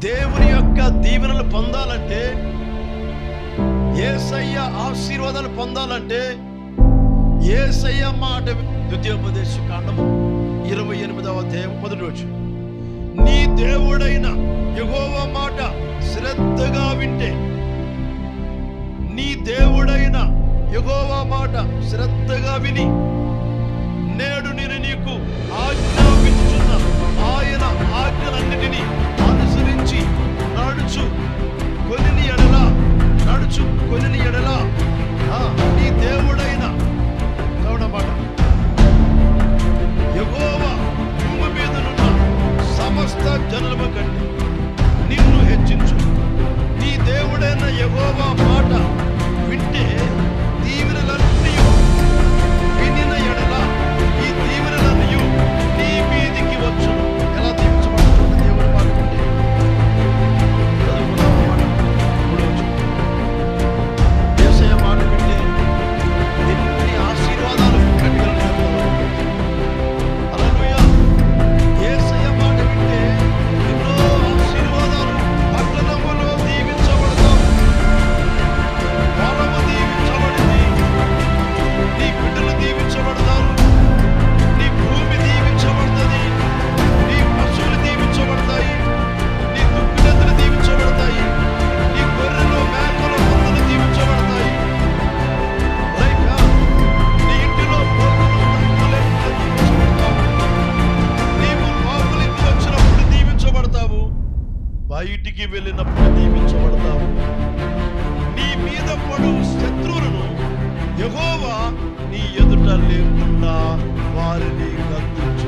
దేవుని యొక్క దీవెనలు పొందాలంటే, యేసయ్య ఆశీర్వాదాలు పొందాలంటే యేసయ్య మాట. ద్వితీయోపదేశ కాండము 28వ అధ్యాయం 1 నీ దేవుడైన యెహోవా మాట శ్రద్ధగా వింటే, నీ దేవుడైన యెహోవా మాట శ్రద్ధగా విని నేడు నేను నీకు ఆజ్ఞాపించుచున్న ఆయన ఆజ్ఞలన్నిటినీ అనుసరించి నడుచు కొనిని ఎడల నీ దేవుడైన మాట యెహోవా భూమి మీదనున్న సమస్త జనుల కంటే నిన్ను హెచ్చించు. నీ దేవుడైన యెహోవా మాట వింటే దీవెనలన్నీ వినిన ఎడల ఈ దీవెనలన్నీ నీ మీదికి వచ్చును. ఎలా దీవించబడుతుంది దేవుడి మాట వింటే? యేసయ్య మాట వింటే ఎన్ని ఆశీర్వాదాలు హల్లెలూయా. యేసయ్య మాట వింటే ఎన్నో ఆశీర్వాదాలు. పట్టణములో దీవించబడతాం, పొలము దీవించబడింది, నీ బిడ్డలు దీవించబడతారు, నీ భూమి దీవించబడుతుంది, నీ పశువులు దీవించబడతాయి, నీ దుఃఖితలు దీవించబడతాయి, నీ గొర్రెలు మేకలు మందలు దీవించబడతాయి. నీ ఇంటిలో నీవు లోపలికి వచ్చినప్పుడు దీవించబడతావు, బయటికి వెళ్ళినప్పుడు దీవించబడతావు. నీ మీద పడు శత్రువులను యెహోవా నీ ఎదుట లేకుండా వారిని గద్దించు.